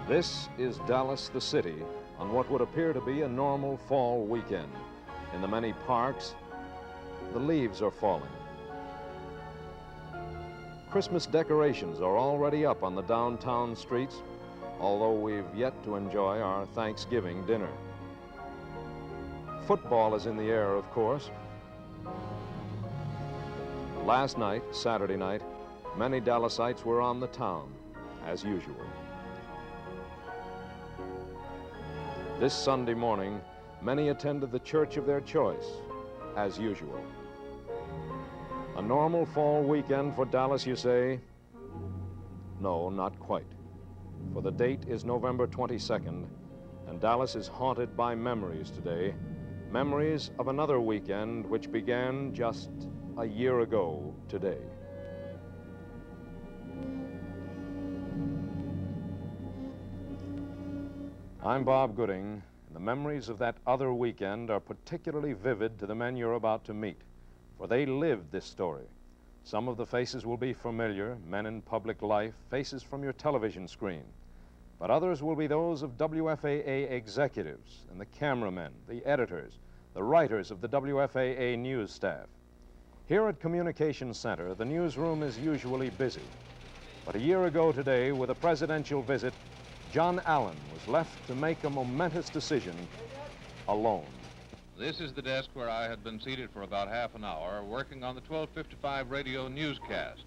This is Dallas, the city, on what would appear to be a normal fall weekend. In the many parks, the leaves are falling. Christmas decorations are already up on the downtown streets, although we've yet to enjoy our Thanksgiving dinner. Football is in the air, of course. Last night, Saturday night, many Dallasites were on the town, as usual. This Sunday morning, many attended the church of their choice, as usual. A normal fall weekend for Dallas, you say? No, not quite. For the date is November 22nd, and Dallas is haunted by memories today. Memories of another weekend which began just a year ago today. I'm Bob Gooding, and the memories of that other weekend are particularly vivid to the men you're about to meet, for they lived this story. Some of the faces will be familiar, men in public life, faces from your television screen. But others will be those of WFAA executives and the cameramen, the editors, the writers of the WFAA news staff. Here at Communications Center, the newsroom is usually busy. But a year ago today, with a presidential visit, John Allen was left to make a momentous decision alone. This is the desk where I had been seated for about half an hour, working on the 1255 radio newscast.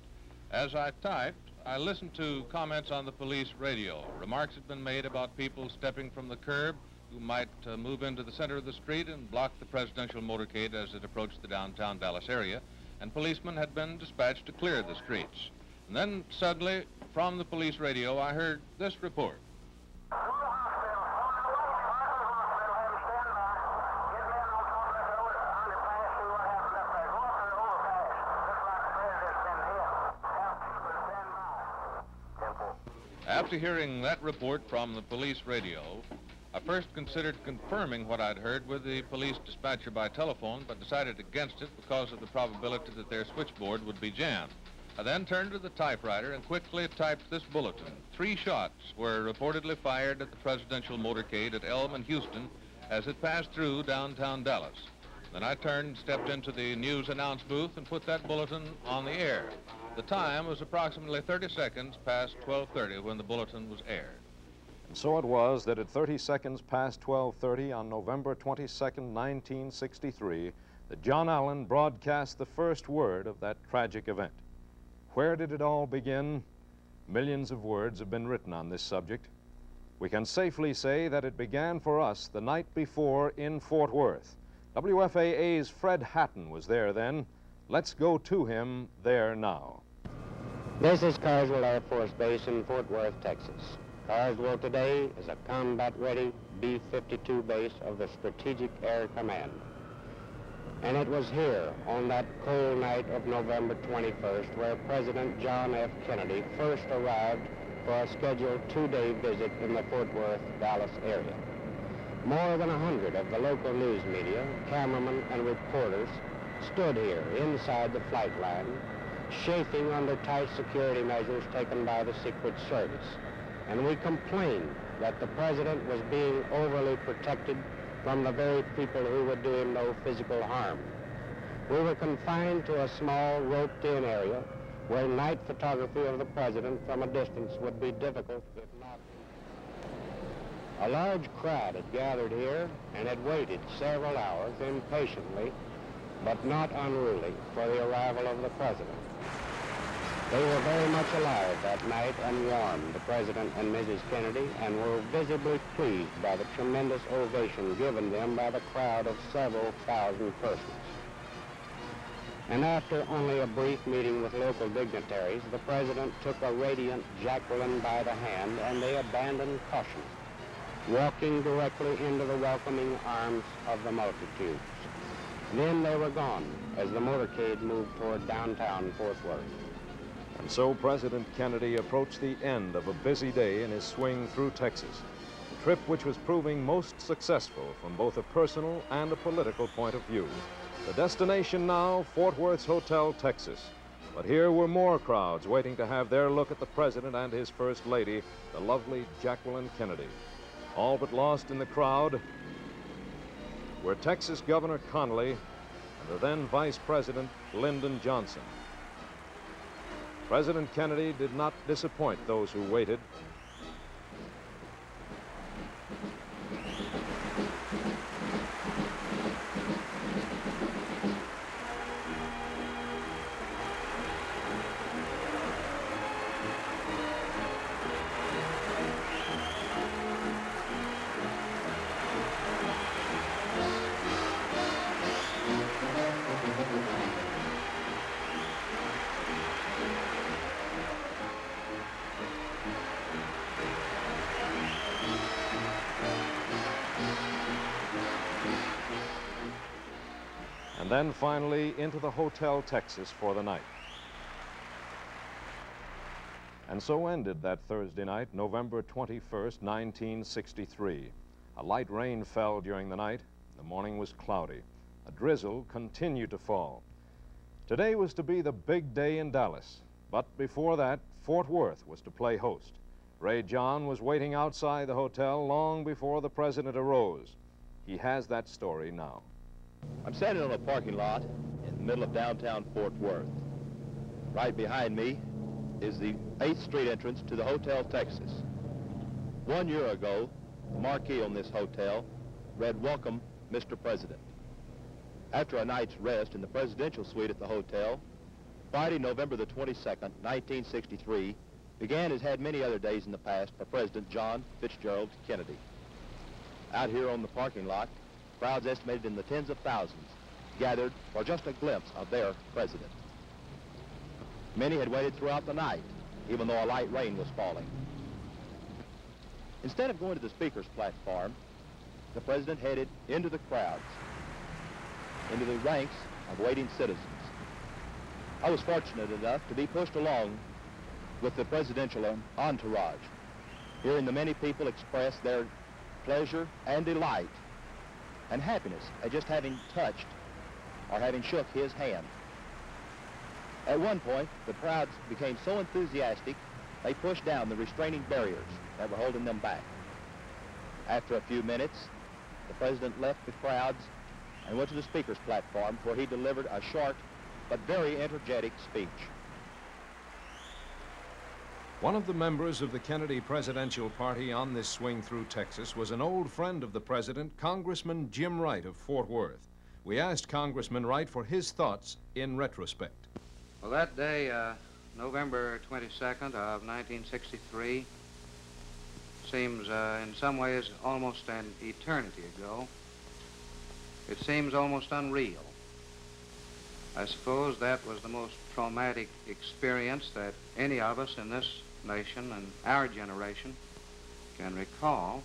As I typed, I listened to comments on the police radio. Remarks had been made about people stepping from the curb who might move into the center of the street and block the presidential motorcade as it approached the downtown Dallas area, and policemen had been dispatched to clear the streets. And then suddenly, from the police radio, I heard this report. After hearing that report from the police radio, I first considered confirming what I'd heard with the police dispatcher by telephone, but decided against it because of the probability that their switchboard would be jammed. I then turned to the typewriter and quickly typed this bulletin. 3 shots were reportedly fired at the presidential motorcade at Elm and Houston as it passed through downtown Dallas. Then I turned and stepped into the news announce booth and put that bulletin on the air. The time was approximately 30 seconds past 12:30 when the bulletin was aired. And so it was that at 30 seconds past 12:30 on November 22nd, 1963, that John Allen broadcast the first word of that tragic event. Where did it all begin? Millions of words have been written on this subject. We can safely say that it began for us the night before in Fort Worth. WFAA's Fred Hatton was there then. Let's go to him there now. This is Carswell Air Force Base in Fort Worth, Texas. Carswell today is a combat-ready B-52 base of the Strategic Air Command. And it was here on that cold night of November 21st where President John F. Kennedy first arrived for a scheduled 2-day visit in the Fort Worth, Dallas area. More than 100 of the local news media, cameramen and reporters stood here inside the flight line, chafing under tight security measures taken by the Secret Service. And we complained that the president was being overly protected from the very people who would do him no physical harm. We were confined to a small roped-in area where night photography of the president from a distance would be difficult, if not. A large crowd had gathered here and had waited several hours impatiently, but not unruly, for the arrival of the president. They were very much alive that night and warmed the President and Mrs. Kennedy and were visibly pleased by the tremendous ovation given them by the crowd of several thousand persons. And after only a brief meeting with local dignitaries, the President took a radiant Jacqueline by the hand and they abandoned caution, walking directly into the welcoming arms of the multitudes. Then they were gone as the motorcade moved toward downtown Fort Worth. And so President Kennedy approached the end of a busy day in his swing through Texas, a trip which was proving most successful from both a personal and a political point of view. The destination now, Fort Worth's Hotel, Texas, But here were more crowds waiting to have their look at the president and his first lady, the lovely Jacqueline Kennedy. All but lost in the crowd were Texas Governor Connally and the then Vice President Lyndon Johnson. President Kennedy did not disappoint those who waited. And then finally into the Hotel Texas for the night. And so ended that Thursday night, November 21st, 1963. A light rain fell during the night. The morning was cloudy. A drizzle continued to fall. Today was to be the big day in Dallas. But before that, Fort Worth was to play host. Ray John was waiting outside the hotel long before the president arose. He has that story now. I'm standing on a parking lot in the middle of downtown Fort Worth. Right behind me is the 8th Street entrance to the Hotel Texas. 1 year ago, the marquee on this hotel read, "Welcome, Mr. President." After a night's rest in the presidential suite at the hotel, Friday, November the 22nd, 1963, began as had many other days in the past for President John Fitzgerald Kennedy. Out here on the parking lot, crowds estimated in the tens of thousands gathered for just a glimpse of their president. Many had waited throughout the night, even though a light rain was falling. Instead of going to the speaker's platform, the president headed into the crowds, into the ranks of waiting citizens. I was fortunate enough to be pushed along with the presidential entourage, hearing the many people express their pleasure and delight and happiness at just having touched or having shook his hand. At one point, the crowds became so enthusiastic, they pushed down the restraining barriers that were holding them back. After a few minutes, the president left the crowds and went to the speaker's platform, where he delivered a short but very energetic speech. One of the members of the Kennedy presidential party on this swing through Texas was an old friend of the president, Congressman Jim Wright of Fort Worth. We asked Congressman Wright for his thoughts in retrospect. Well, that day, November 22nd of 1963, seems in some ways almost an eternity ago. It seems almost unreal. I suppose that was the most traumatic experience that any of us in this nation and our generation can recall.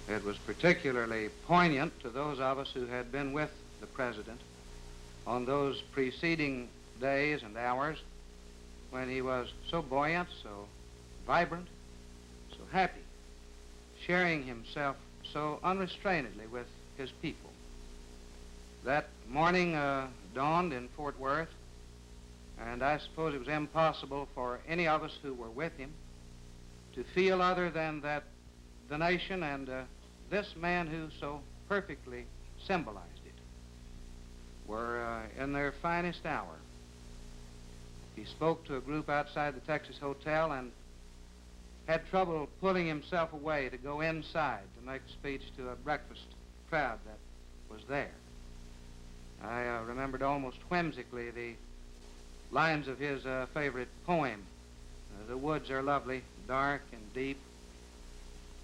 It was particularly poignant to those of us who had been with the president on those preceding days and hours when he was so buoyant, so vibrant, so happy, sharing himself so unrestrainedly with his people. That morning dawned in Fort Worth, and I suppose it was impossible for any of us who were with him to feel other than that the nation and this man who so perfectly symbolized it were in their finest hour. He spoke to a group outside the Texas Hotel and had trouble pulling himself away to go inside to make a speech to a breakfast crowd that was there. I remembered almost whimsically the lines of his favorite poem. The woods are lovely, dark and deep,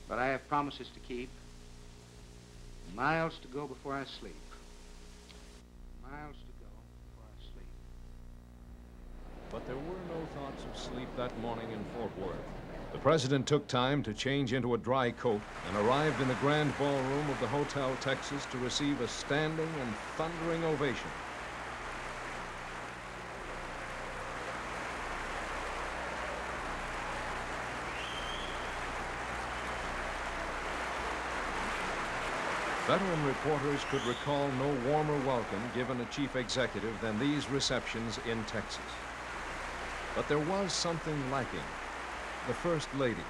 but I have promises to keep. Miles to go before I sleep. Miles to go before I sleep. But there were no thoughts of sleep that morning in Fort Worth. The president took time to change into a dry coat and arrived in the grand ballroom of the Hotel Texas to receive a standing and thundering ovation. Veteran reporters could recall no warmer welcome given a chief executive than these receptions in Texas. But there was something lacking: the First Lady.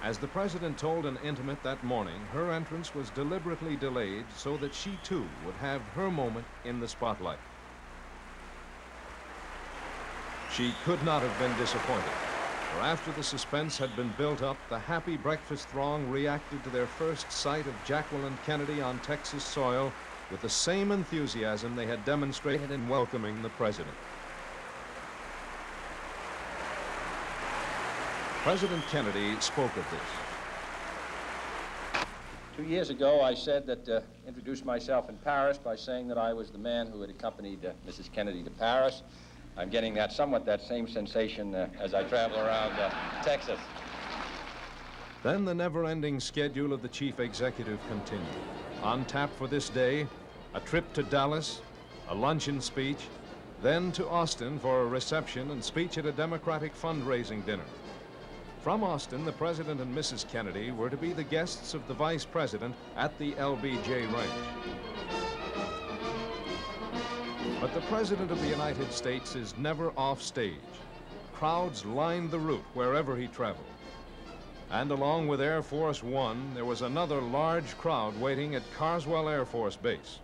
As the president told an intimate that morning, her entrance was deliberately delayed so that she too would have her moment in the spotlight. She could not have been disappointed, for after the suspense had been built up, the happy breakfast throng reacted to their first sight of Jacqueline Kennedy on Texas soil with the same enthusiasm they had demonstrated in welcoming the president. President Kennedy spoke of this. 2 years ago, I said that, introduced myself in Paris by saying that I was the man who had accompanied Mrs. Kennedy to Paris. I'm getting somewhat that same sensation as I travel around Texas. Then the never-ending schedule of the chief executive continued. On tap for this day, a trip to Dallas, a luncheon speech, then to Austin for a reception and speech at a Democratic fundraising dinner. From Austin, the President and Mrs. Kennedy were to be the guests of the Vice President at the LBJ Ranch. But the President of the United States is never off stage. Crowds lined the route wherever he traveled. And along with Air Force One, there was another large crowd waiting at Carswell Air Force Base.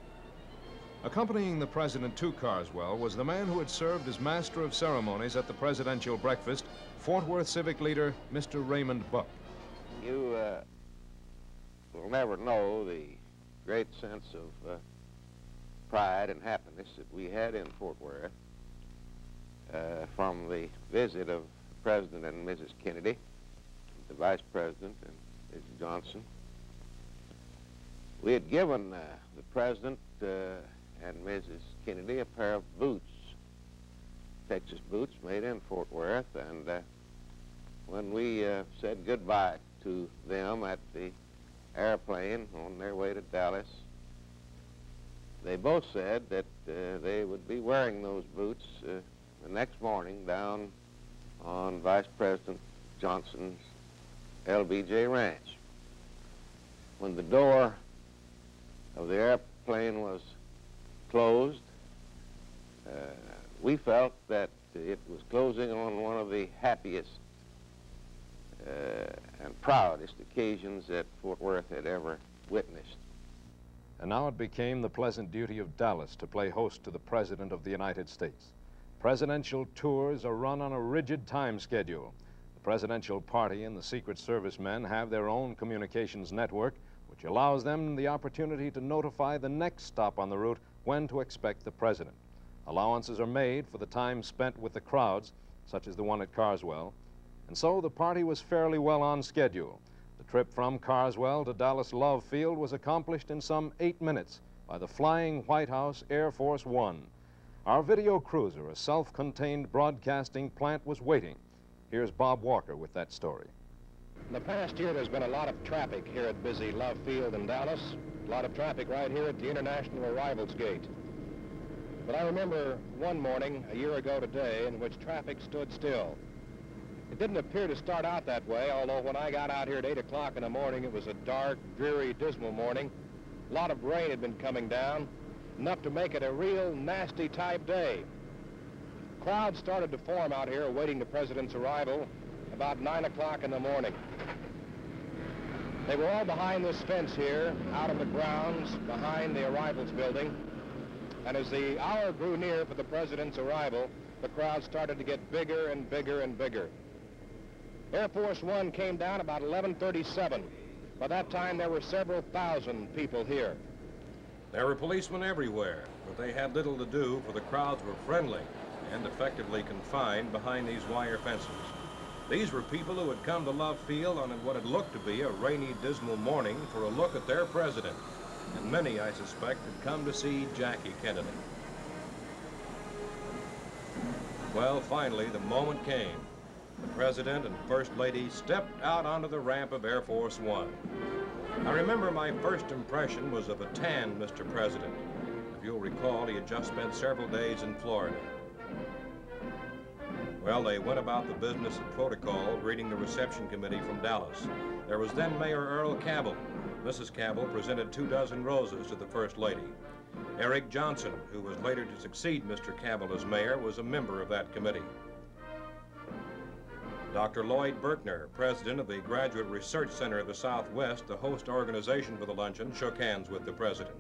Accompanying the President to Carswell was the man who had served as Master of Ceremonies at the presidential breakfast, Fort Worth civic leader, Mr. Raymond Buck. You will never know the great sense of pride and happiness that we had in Fort Worth from the visit of President and Mrs. Kennedy, the Vice President and Mrs. Johnson. We had given the President and Mrs. Kennedy a pair of boots, Texas boots made in Fort Worth, and when we said goodbye to them at the airplane on their way to Dallas, they both said that they would be wearing those boots the next morning down on Vice President Johnson's LBJ Ranch. When the door of the airplane was closed, we felt that it was closing on one of the happiest and proudest occasions that Fort Worth had ever witnessed. And now it became the pleasant duty of Dallas to play host to the President of the United States. Presidential tours are run on a rigid time schedule. The presidential party and the Secret Service men have their own communications network, which allows them the opportunity to notify the next stop on the route when to expect the president. Allowances are made for the time spent with the crowds, such as the one at Carswell, and so the party was fairly well on schedule. The trip from Carswell to Dallas Love Field was accomplished in some 8 minutes by the flying White House Air Force One. Our video cruiser, a self-contained broadcasting plant, was waiting. Here's Bob Walker with that story. In the past year, there's been a lot of traffic here at busy Love Field in Dallas. A lot of traffic right here at the International Arrivals Gate. But I remember one morning, a year ago today, in which traffic stood still. It didn't appear to start out that way, although when I got out here at 8 o'clock in the morning, it was a dark, dreary, dismal morning. A lot of rain had been coming down, enough to make it a real nasty type day. Crowds started to form out here awaiting the President's arrival about 9 o'clock in the morning. They were all behind this fence here, out on the grounds behind the arrivals building. And as the hour grew near for the President's arrival, the crowd started to get bigger and bigger and bigger. Air Force One came down about 11:37. By that time, there were several thousand people here. There were policemen everywhere, but they had little to do, for the crowds were friendly and effectively confined behind these wire fences. These were people who had come to Love Field on what had looked to be a rainy, dismal morning for a look at their president. And many, I suspect, had come to see Jackie Kennedy. Well, finally, the moment came. The President and First Lady stepped out onto the ramp of Air Force One. I remember my first impression was of a tan Mr. President. If you'll recall, he had just spent several days in Florida. Well, they went about the business and protocol, greeting the reception committee from Dallas. There was then Mayor Earl Cabell, Mrs. Cabell presented 24 roses to the First Lady. Eric Johnson, who was later to succeed Mr. Cabell as mayor, was a member of that committee. Dr. Lloyd Berkner, president of the Graduate Research Center of the Southwest, the host organization for the luncheon, shook hands with the president.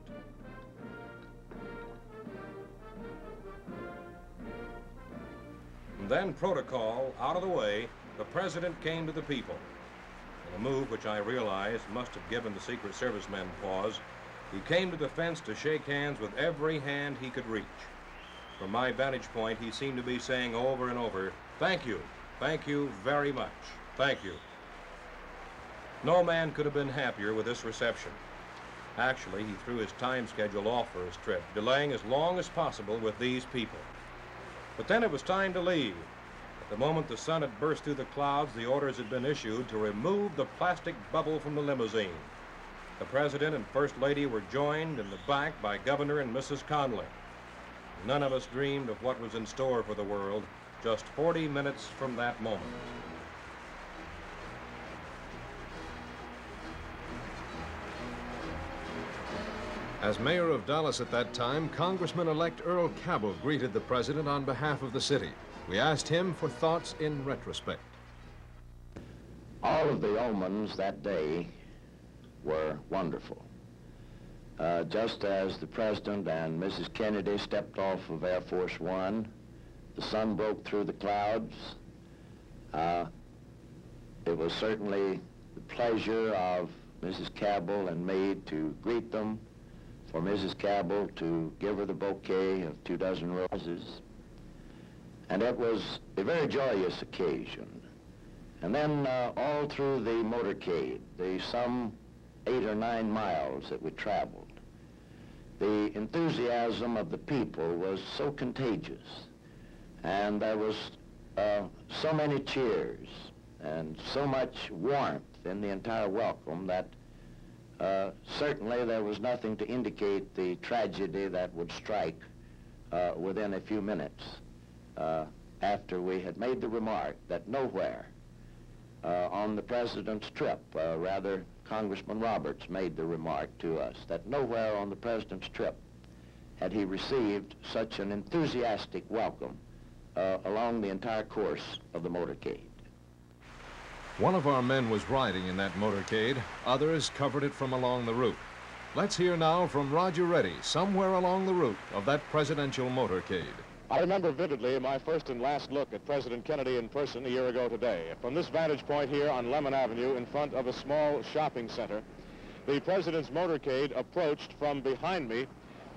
And then, protocol out of the way, the president came to the people. In a move which I realized must have given the Secret Service men pause, he came to the fence to shake hands with every hand he could reach. From my vantage point, he seemed to be saying over and over, "Thank you. Thank you very much. Thank you." No man could have been happier with this reception. Actually, he threw his time schedule off for his trip, delaying as long as possible with these people. But then it was time to leave. At the moment the sun had burst through the clouds, the orders had been issued to remove the plastic bubble from the limousine. The President and First Lady were joined in the back by Governor and Mrs. Connolly. None of us dreamed of what was in store for the world just 40 minutes from that moment. As mayor of Dallas at that time, Congressman-elect Earl Cabell greeted the president on behalf of the city. We asked him for thoughts in retrospect. All of the omens that day were wonderful. Just as the president and Mrs. Kennedy stepped off of Air Force One, the sun broke through the clouds. It was certainly the pleasure of Mrs. Cabell and me to greet them, for Mrs. Cabell to give her the bouquet of 24 roses. And it was a very joyous occasion. And then all through the motorcade, the some 8 or 9 miles that we traveled, the enthusiasm of the people was so contagious. And there was so many cheers and so much warmth in the entire welcome that certainly there was nothing to indicate the tragedy that would strike within a few minutes after we had made the remark that nowhere on the president's trip, rather Congressman Roberts made the remark to us that nowhere on the president's trip had he received such an enthusiastic welcome along the entire course of the motorcade. One of our men was riding in that motorcade. Others covered it from along the route. Let's hear now from Roger Reddy, somewhere along the route of that presidential motorcade. I remember vividly my first and last look at President Kennedy in person a year ago today. From this vantage point here on Lemon Avenue in front of a small shopping center, the president's motorcade approached from behind me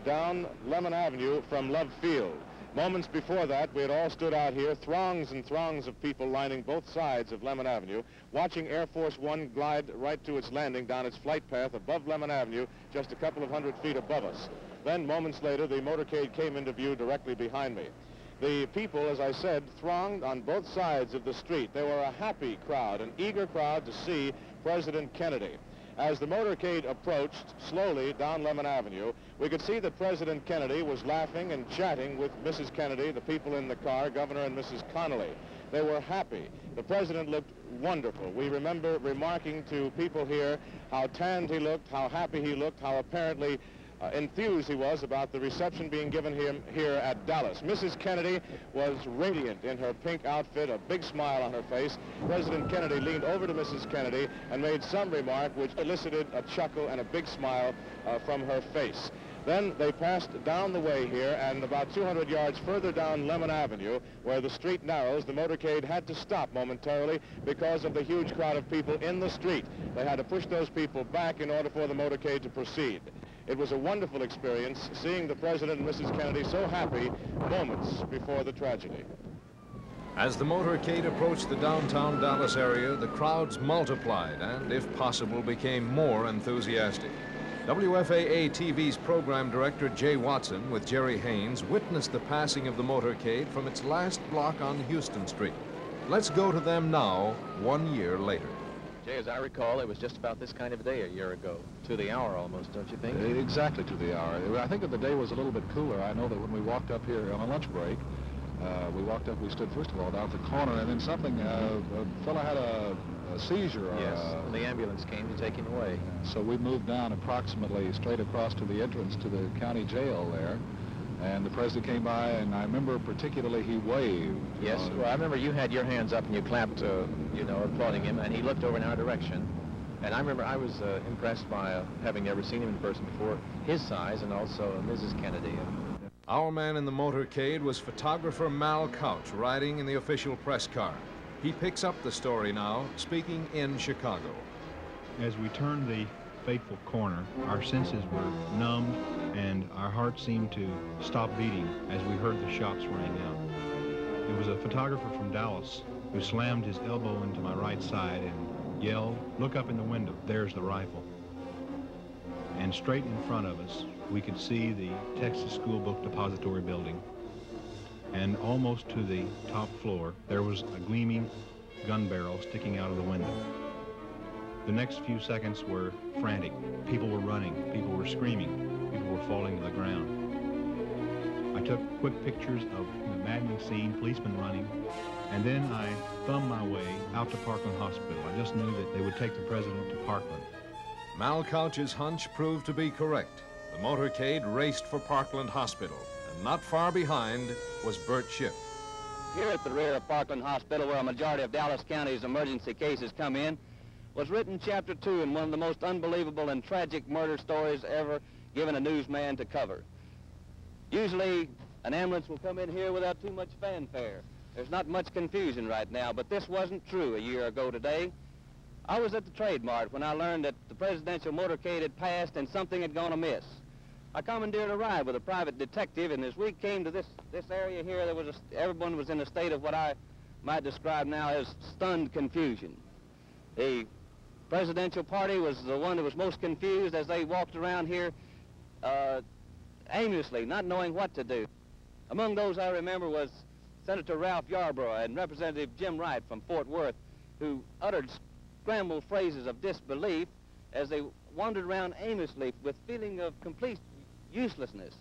down Lemon Avenue from Love Field. Moments before that, we had all stood out here, throngs and throngs of people lining both sides of Lemon Avenue, watching Air Force One glide right to its landing down its flight path above Lemon Avenue, just a couple of 100 feet above us. Then, moments later, the motorcade came into view directly behind me. The people, as I said, thronged on both sides of the street. They were a happy crowd, an eager crowd to see President Kennedy. As the motorcade approached slowly down Lemon Avenue, we could see that President Kennedy was laughing and chatting with Mrs. Kennedy, the people in the car, Governor and Mrs. Connolly. They were happy. The president looked wonderful. We remember remarking to people here how tanned he looked, how happy he looked, how apparently enthused he was about the reception being given him here at Dallas. Mrs. Kennedy was radiant in her pink outfit, a big smile on her face. President Kennedy leaned over to Mrs. Kennedy and made some remark which elicited a chuckle and a big smile from her face. Then they passed down the way here, and about 200 yards further down Lemon Avenue, where the street narrows, the motorcade had to stop momentarily because of the huge crowd of people in the street. They had to push those people back in order for the motorcade to proceed. It was a wonderful experience seeing the President and Mrs. Kennedy so happy moments before the tragedy. As the motorcade approached the downtown Dallas area, the crowds multiplied and, if possible, became more enthusiastic. WFAA-TV's program director, Jay Watson, with Jerry Haynes, witnessed the passing of the motorcade from its last block on Houston Street. Let's go to them now, 1 year later. Jay, as I recall, it was just about this kind of a day a year ago. To the hour almost, don't you think? Exactly to the hour. I think that the day was a little bit cooler. I know that when we walked up here on a lunch break, we stood first of all down at the corner, and then something, a fellow had a a seizure. Or Yes, the ambulance came to take him away. So we moved down approximately straight across to the entrance to the county jail there. And the president came by, and I remember particularly he waved. Yes, well, I remember you had your hands up and you clapped, you know, applauding him, and he looked over in our direction. And I remember I was impressed by, having never seen him in person before, his size, and also Mrs. Kennedy. Our man in the motorcade was photographer Mal Couch, riding in the official press car. He picks up the story now, speaking in Chicago. As we turned the fateful corner, our senses were numbed and our hearts seemed to stop beating as we heard the shots ring out. It was a photographer from Dallas who slammed his elbow into my right side and yelled, "Look up in the window, there's the rifle." And straight in front of us, we could see the Texas School Book Depository building. And almost to the top floor, there was a gleaming gun barrel sticking out of the window. The next few seconds were frantic. People were running, people were screaming, people were falling to the ground. I took quick pictures of the maddening scene, policemen running, and then I thumbed my way out to Parkland Hospital. I just knew that they would take the president to Parkland. Mal Couch's hunch proved to be correct. The motorcade raced for Parkland Hospital, and not far behind was Bert Schiff. Here at the rear of Parkland Hospital, where a majority of Dallas County's emergency cases come in, was written Chapter 2 in one of the most unbelievable and tragic murder stories ever given a newsman to cover. Usually, an ambulance will come in here without too much fanfare. There's not much confusion right now, but this wasn't true a year ago today. I was at the Trade Mart when I learned that the presidential motorcade had passed and something had gone amiss. I commandeered a ride with a private detective, and as we came to this area here, everyone was in a state of what I might describe now as stunned confusion. The presidential party was the one that was most confused as they walked around here aimlessly, not knowing what to do. Among those I remember was Senator Ralph Yarborough and Representative Jim Wright from Fort Worth, who uttered scrambled phrases of disbelief as they wandered around aimlessly with feeling of complete uselessness.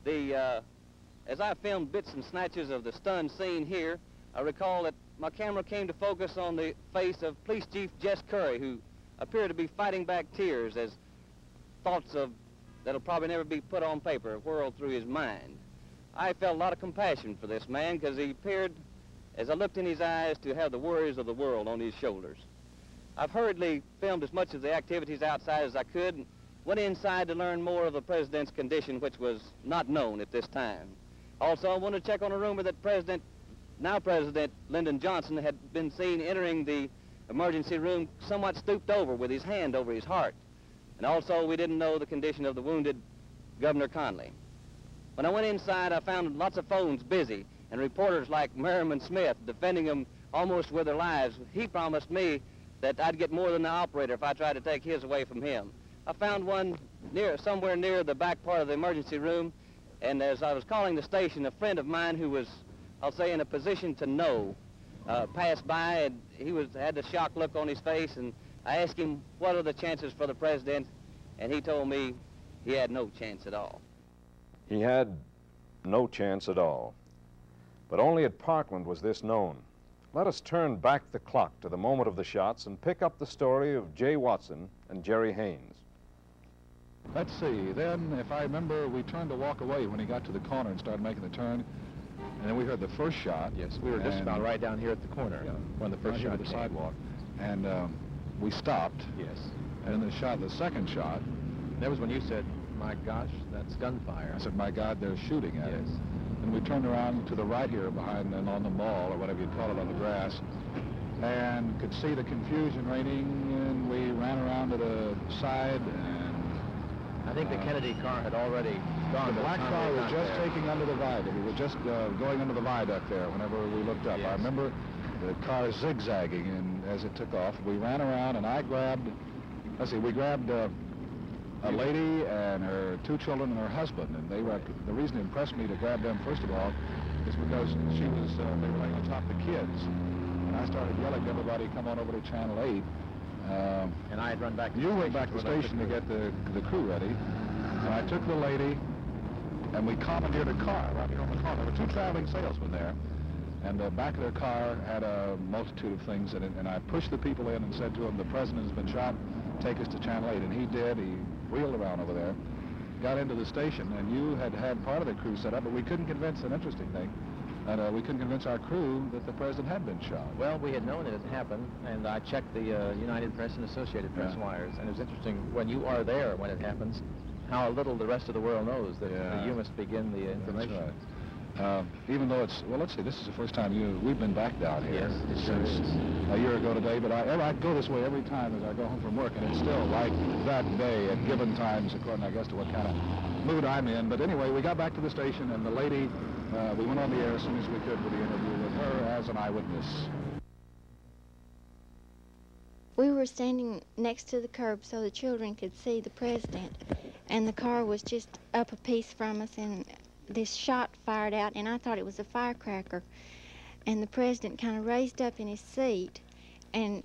As I filmed bits and snatches of the stunned scene here, I recall that my camera came to focus on the face of Police Chief Jess Curry, who appeared to be fighting back tears as thoughts that'll probably never be put on paper whirled through his mind. I felt a lot of compassion for this man because he appeared, as I looked in his eyes, to have the worries of the world on his shoulders. I've hurriedly filmed as much of the activities outside as I could and went inside to learn more of the president's condition, which was not known at this time. Also, I wanted to check on a rumor that now President Lyndon Johnson had been seen entering the emergency room somewhat stooped over with his hand over his heart. And also, we didn't know the condition of the wounded Governor Conley. When I went inside, I found lots of phones busy and reporters like Merriman Smith defending them almost with their lives. He promised me that I'd get more than the operator if I tried to take his away from him. I found one somewhere near the back part of the emergency room, and as I was calling the station, a friend of mine who was, I'll say, in a position to know, passed by, and he had the shocked look on his face, and I asked him, what are the chances for the president? And he told me he had no chance at all. He had no chance at all. But only at Parkland was this known. Let us turn back the clock to the moment of the shots and pick up the story of Jay Watson and Jerry Haynes. Let's see, then, if I remember, we turned to walk away when he got to the corner and started making the turn. And then we heard the first shot. Yes, we were just about right down here at the corner when the first shot came. The sidewalk. And we stopped. Yes. And then the second shot. That was when you said, my gosh, that's gunfire. I said, my God, they're shooting at us. And we turned around to the right here behind and on the mall, or whatever you'd call it, on the grass, and could see the confusion reigning, and we ran around to the side, and I think the Kennedy car had already gone. The black car was just taking under the viaduct. We were just going under the viaduct there whenever we looked up. Yes. I remember the car zigzagging, and as it took off, we ran around, and I grabbed, we grabbed a lady and her two children and her husband, and they were, the reason it impressed me to grab them, first of all, is because they were laying on top of the kids, and I started yelling to everybody, come on over to Channel 8. And I had run back. You went back to the station to get the crew ready, and I took the lady, and we commandeered a car right here on the corner. There were two traveling salesmen there, And the back of their car had a multitude of things in it, and I pushed the people in and said to them, the president has been shot, take us to Channel 8. And he did. He wheeled around over there, got into the station, and you had part of the crew set up, but we couldn't convince, an interesting thing, that we couldn't convince our crew that the president had been shot. Well, we had known it had happened, and I checked the United Press and Associated Press wires, and it was interesting, when you are there when it happens, how little the rest of the world knows that you must begin the information. That's right. Even though it's, well, let's see, this is the first time we've been back down here. Yes, since a year ago today, but I go this way every time as I go home from work, and it's still like that day at given times, according, I guess, to what kind of mood I'm in. But anyway, we got back to the station, and the lady, we went on the air as soon as we could for the interview with her as an eyewitness. We were standing next to the curb so the children could see the president, and the car was just up a piece from us, and this shot fired out, and I thought it was a firecracker. And the president kind of raised up in his seat, and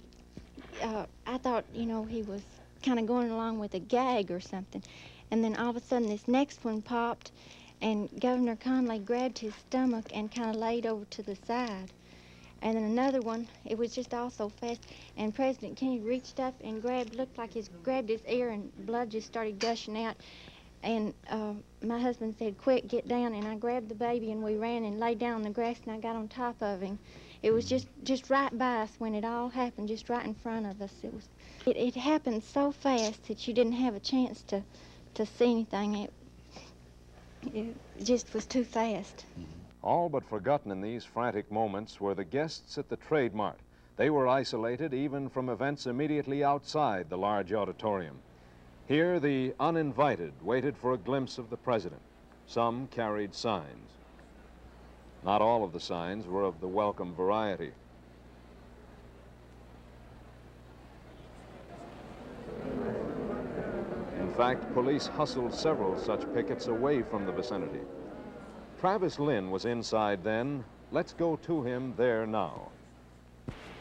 I thought, you know, he was kind of going along with a gag or something. And then all of a sudden this next one popped, and Governor Conley grabbed his stomach and kind of laid over to the side. And then another one, it was just all so fast, and President Kennedy reached up and looked like he grabbed his ear, and blood just started gushing out. And my husband said, quick, get down, and I grabbed the baby, and we ran and laid down on the grass, and I got on top of him. It was just right by us when it all happened, just right in front of us. It happened so fast that you didn't have a chance to see anything. It just was too fast. All but forgotten in these frantic moments were the guests at the Trade Mart. They were isolated even from events immediately outside the large auditorium. Here, the uninvited waited for a glimpse of the president. Some carried signs. Not all of the signs were of the welcome variety. In fact, police hustled several such pickets away from the vicinity. Travis Lynn was inside then. Let's go to him there now.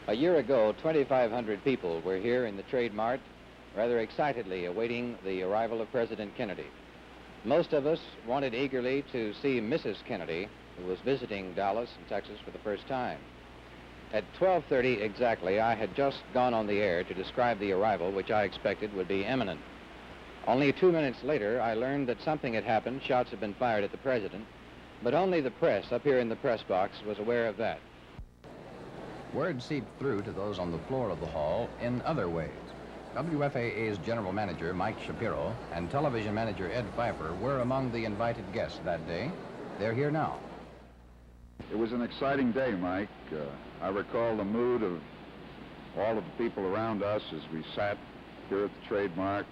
A year ago, 2,500 people were here in the Trade Mart, rather excitedly awaiting the arrival of President Kennedy. Most of us wanted eagerly to see Mrs. Kennedy, who was visiting Dallas and Texas for the first time. At 12:30 exactly, I had just gone on the air to describe the arrival, which I expected would be imminent. Only 2 minutes later, I learned that something had happened. Shots had been fired at the president, but only the press up here in the press box was aware of that. Word seeped through to those on the floor of the hall in other ways. WFAA's general manager, Mike Shapiro, and television manager Ed Pfeiffer were among the invited guests that day. They're here now. It was an exciting day, Mike. I recall the mood of all of the people around us as we sat here at the Trade Mart,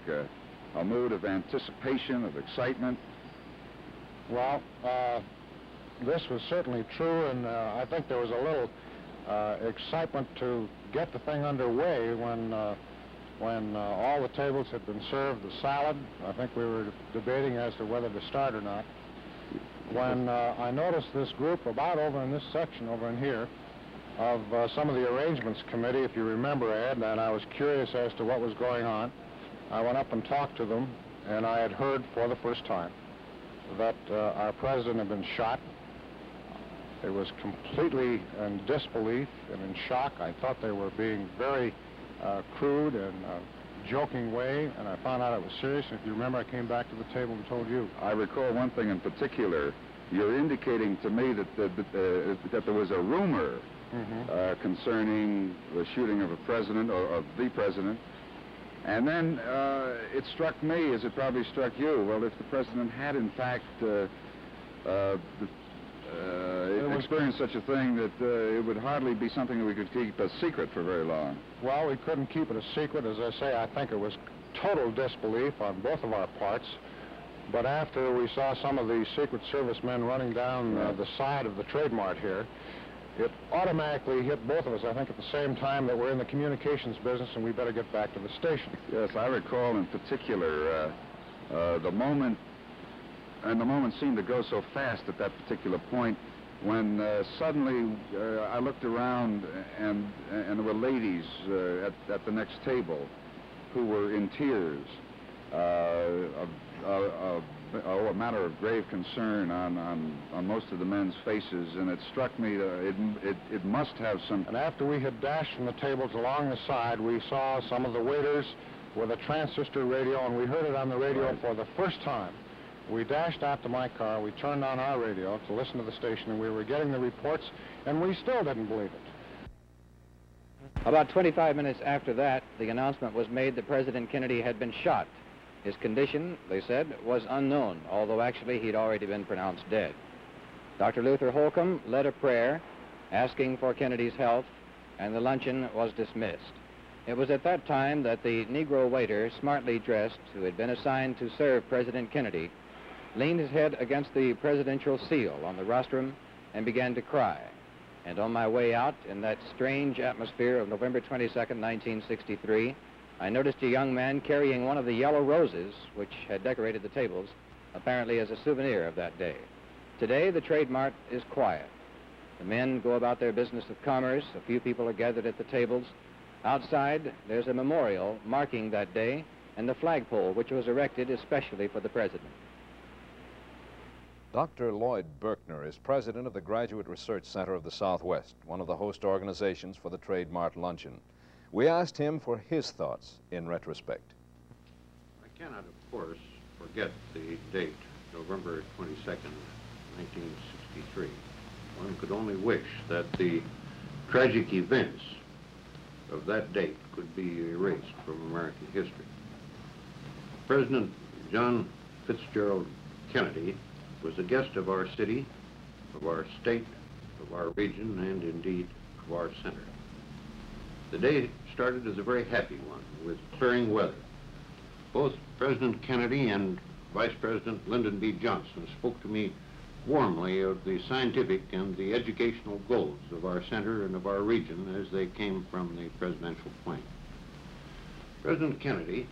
a mood of anticipation, of excitement. Well, this was certainly true, and I think there was a little excitement to get the thing underway when all the tables had been served the salad. I think we were debating as to whether to start or not. When I noticed this group about over in this section, over in here, of some of the arrangements committee, if you remember, Ed, and I was curious as to what was going on. I went up and talked to them, and I had heard for the first time that our president had been shot. It was completely in disbelief and in shock. I thought they were being very crude and joking way, and I found out it was serious. And if you remember, I came back to the table and told you. I recall one thing in particular. You're indicating to me that there was a rumor concerning the shooting of a president, or of the president. And then it struck me, as it probably struck you, well, if the president had in fact experienced such a thing, that it would hardly be something that we could keep a secret for very long. Well, we couldn't keep it a secret. As I say, I think it was total disbelief on both of our parts. But after we saw some of the Secret Service men running down the side of the Trade Mart here, it automatically hit both of us, I think, at the same time, that we're in the communications business and we better get back to the station. Yes, I recall in particular the moment, and the moment seemed to go so fast at that particular point, when suddenly I looked around and there were ladies at the next table who were in tears. A a matter of grave concern on most of the men's faces, and it struck me that it must have some... And after we had dashed from the tables along the side, we saw some of the waiters with a transistor radio, and we heard it on the radio for the first time. We dashed out to my car, we turned on our radio to listen to the station, and we were getting the reports, and we still didn't believe it. About 25 minutes after that, the announcement was made that President Kennedy had been shot. His condition, they said, was unknown, although actually he'd already been pronounced dead. Dr. Luther Holcomb led a prayer asking for Kennedy's health, and the luncheon was dismissed. It was at that time that the Negro waiter, smartly dressed, who had been assigned to serve President Kennedy, leaned his head against the presidential seal on the rostrum and began to cry. And on my way out, in that strange atmosphere of November 22nd, 1963, I noticed a young man carrying one of the yellow roses which had decorated the tables, apparently as a souvenir of that day. Today, the Trade Mart is quiet. The men go about their business of commerce. A few people are gathered at the tables. Outside, there's a memorial marking that day and the flagpole which was erected especially for the president. Dr. Lloyd Berkner is president of the Graduate Research Center of the Southwest, one of the host organizations for the Trade Mart Luncheon. We asked him for his thoughts in retrospect. I cannot, of course, forget the date, November 22nd, 1963. One could only wish that the tragic events of that date could be erased from American history. President John Fitzgerald Kennedy was a guest of our city, of our state, of our region, and indeed of our center. The day started as a very happy one with clearing weather. Both President Kennedy and Vice President Lyndon B. Johnson spoke to me warmly of the scientific and the educational goals of our center and of our region as they came from the presidential plane. President Kennedy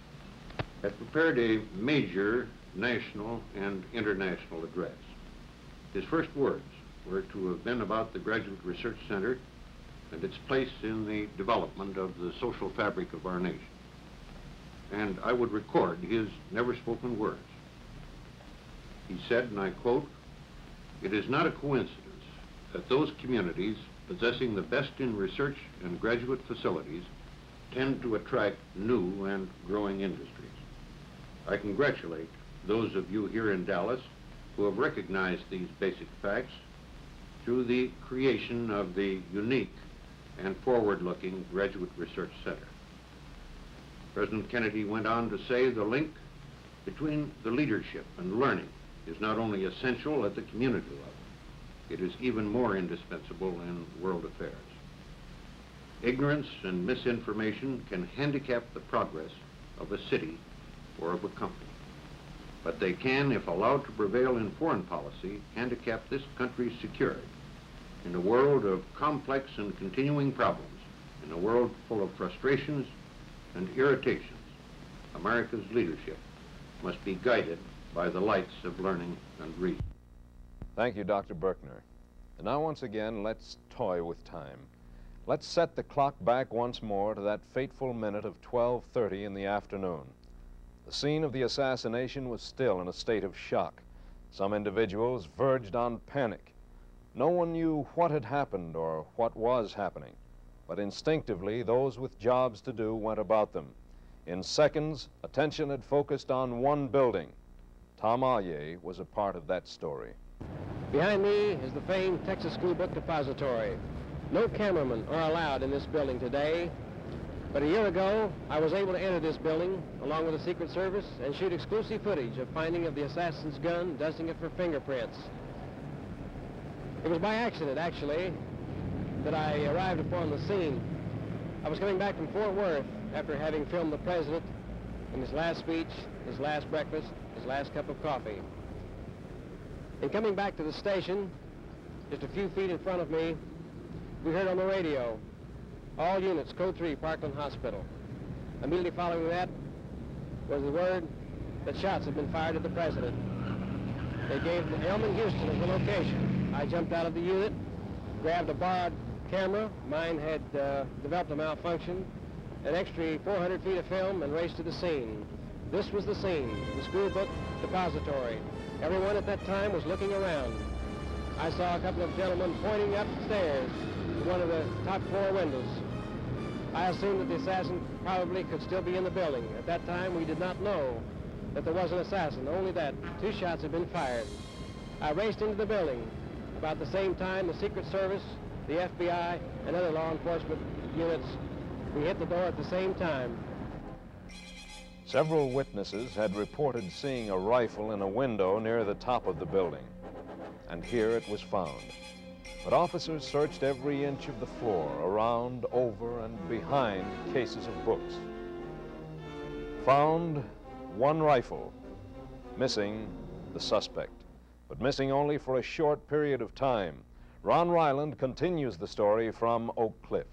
had prepared a major national and international address. His first words were to have been about the Graduate Research Center and its place in the development of the social fabric of our nation. And I would record his never-spoken words. He said, and I quote, "It is not a coincidence that those communities possessing the best in research and graduate facilities tend to attract new and growing industries. I congratulate those of you here in Dallas who have recognized these basic facts through the creation of the unique and forward-looking Graduate Research Center." President Kennedy went on to say the link between the leadership and learning is not only essential at the community level, it is even more indispensable in world affairs. Ignorance and misinformation can handicap the progress of a city or of a company. But they can, if allowed to prevail in foreign policy, handicap this country's security. In a world of complex and continuing problems, in a world full of frustrations and irritations, America's leadership must be guided by the lights of learning and reason. Thank you, Dr. Berkner. And now, once again, let's toy with time. Let's set the clock back once more to that fateful minute of 12:30 in the afternoon. The scene of the assassination was still in a state of shock. Some individuals verged on panic. No one knew what had happened or what was happening, but instinctively those with jobs to do went about them. In seconds, attention had focused on one building. Tom Allier was a part of that story. Behind me is the famed Texas School Book Depository. No cameramen are allowed in this building today, but a year ago, I was able to enter this building along with the Secret Service and shoot exclusive footage of finding of the assassin's gun, dusting it for fingerprints. It was by accident, actually, that I arrived upon the scene. I was coming back from Fort Worth after having filmed the president in his last speech, his last breakfast, his last cup of coffee. In coming back to the station, just a few feet in front of me, we heard on the radio, all units, Code 3, Parkland Hospital. Immediately following that was the word that shots had been fired at the president. They gave Elman Houston as the location. I jumped out of the unit, grabbed a borrowed camera. Mine had developed a malfunction, an extra 400 feet of film, and raced to the scene. This was the scene, the school book depository. Everyone at that time was looking around. I saw a couple of gentlemen pointing upstairs to one of the top floor windows. I assumed that the assassin probably could still be in the building. At that time, we did not know that there was an assassin, only that 2 shots had been fired. I raced into the building. About the same time, the Secret Service, the FBI, and other law enforcement units, we hit the door at the same time. Several witnesses had reported seeing a rifle in a window near the top of the building, and here it was found. But officers searched every inch of the floor, around, over, and behind cases of books. Found 1 rifle, missing the suspect, but missing only for a short period of time. Ron Ryland continues the story from Oak Cliff.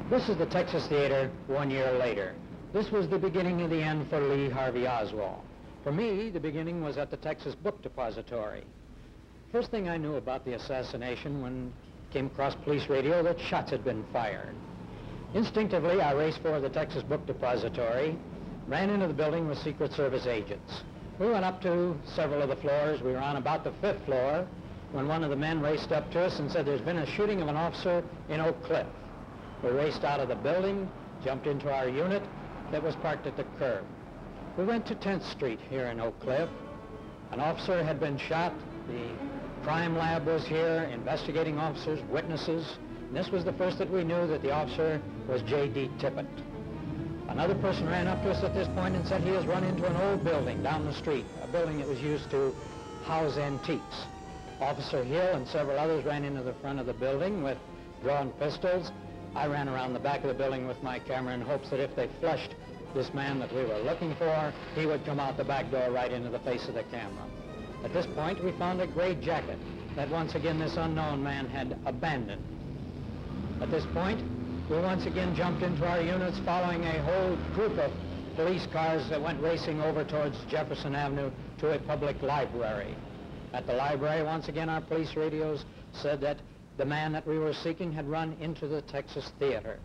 This is the Texas Theater 1 year later. This was the beginning of the end for Lee Harvey Oswald. For me, the beginning was at the Texas Book Depository. First thing I knew about the assassination when I came across police radio that shots had been fired. Instinctively, I raced for the Texas Book Depository, ran into the building with Secret Service agents. We went up to several of the floors. We were on about the 5th floor when one of the men raced up to us and said, "There's been a shooting of an officer in Oak Cliff." We raced out of the building, jumped into our unit that was parked at the curb. We went to 10th Street here in Oak Cliff. An officer had been shot. The crime lab was here, investigating officers, witnesses. And this was the first that we knew that the officer was J.D. Tippett. Another person ran up to us at this point and said he has run into an old building down the street, a building that was used to house antiques. Officer Hill and several others ran into the front of the building with drawn pistols. I ran around the back of the building with my camera in hopes that if they flushed this man that we were looking for, he would come out the back door right into the face of the camera. At this point, we found a gray jacket that once again this unknown man had abandoned. At this point, we once again jumped into our units following a whole group of police cars that went racing over towards Jefferson Avenue to a public library. At the library, once again, our police radios said that the man that we were seeking had run into the Texas Theater.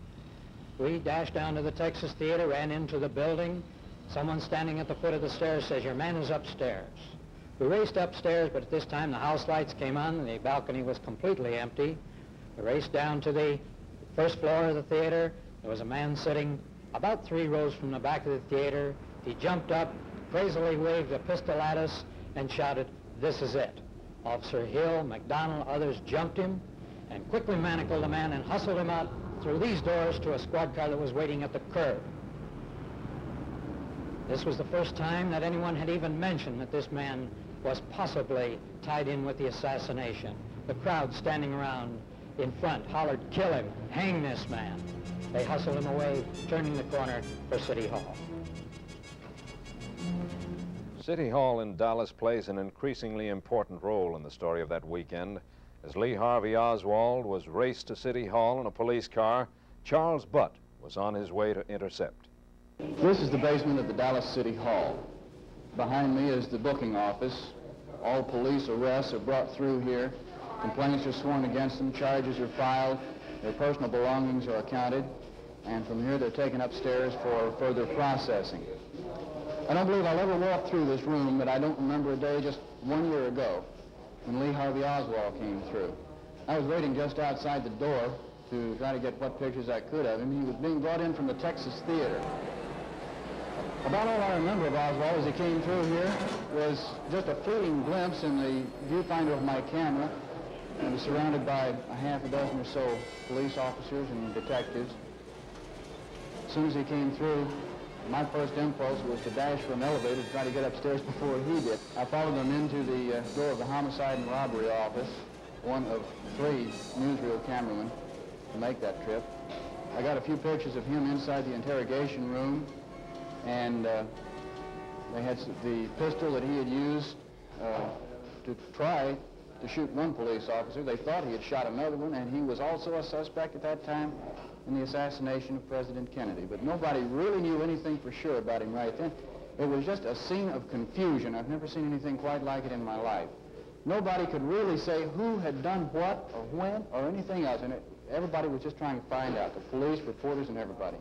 We dashed down to the Texas Theater, ran into the building. Someone standing at the foot of the stairs says, "Your man is upstairs." We raced upstairs, but at this time the house lights came on and the balcony was completely empty. We raced down to the 1st floor of the theater. There was a man sitting about 3 rows from the back of the theater. He jumped up, crazily waved a pistol at us, and shouted, "This is it." Officer Hill, McDonald, others jumped him and quickly manacled the man and hustled him out through these doors to a squad car that was waiting at the curb. This was the first time that anyone had even mentioned that this man was possibly tied in with the assassination. The crowd standing around in front hollered, "Kill him, hang this man." They hustled him away, turning the corner for City Hall. City Hall in Dallas plays an increasingly important role in the story of that weekend. As Lee Harvey Oswald was raced to City Hall in a police car, Charles Butt was on his way to intercept. This is the basement of the Dallas City Hall. Behind me is the booking office. All police arrests are brought through here. Complaints are sworn against them, charges are filed, their personal belongings are accounted, and from here they're taken upstairs for further processing. I don't believe I'll ever walk through this room, but I don't remember a day just 1 year ago when Lee Harvey Oswald came through. I was waiting just outside the door to try to get what pictures I could of him. He was being brought in from the Texas Theater. About all I remember of Oswald as he came through here was just a fleeting glimpse in the viewfinder of my camera. I was surrounded by a half a dozen or so police officers and detectives. As soon as he came through, my first impulse was to dash for an elevator to try to get upstairs before he did. I followed him into the door of the homicide and robbery office, one of 3 newsreel cameramen to make that trip. I got a few pictures of him inside the interrogation room, and they had the pistol that he had used to try to shoot one police officer. They thought he had shot another one, and he was also a suspect at that time in the assassination of President Kennedy. But nobody really knew anything for sure about him right then. It was just a scene of confusion. I've never seen anything quite like it in my life. Nobody could really say who had done what or when or anything else, and everybody was just trying to find out, the police, reporters, and everybody.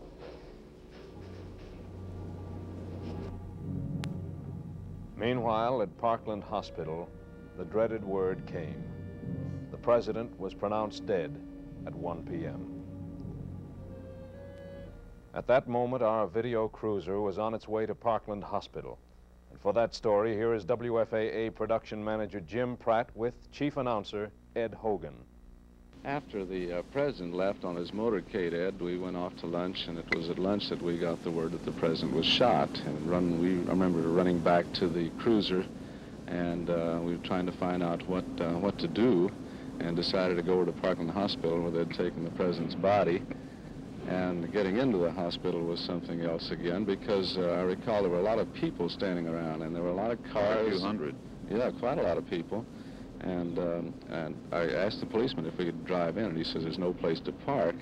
Meanwhile, at Parkland Hospital, the dreaded word came. The president was pronounced dead at 1 p.m. At that moment, our video cruiser was on its way to Parkland Hospital. And for that story, here is WFAA production manager Jim Pratt with chief announcer Ed Hogan. After the president left on his motorcade, Ed, we went off to lunch, and it was at lunch that we got the word that the president was shot. And I remember running back to the cruiser, and we were trying to find out what to do, and decided to go over to Parkland Hospital where they'd taken the president's body. And getting into the hospital was something else again, because I recall there were a lot of people standing around, and there were a lot of cars. A few hundred. Yeah, quite a lot of people. And I asked the policeman if we could drive in, and he says there's no place to park.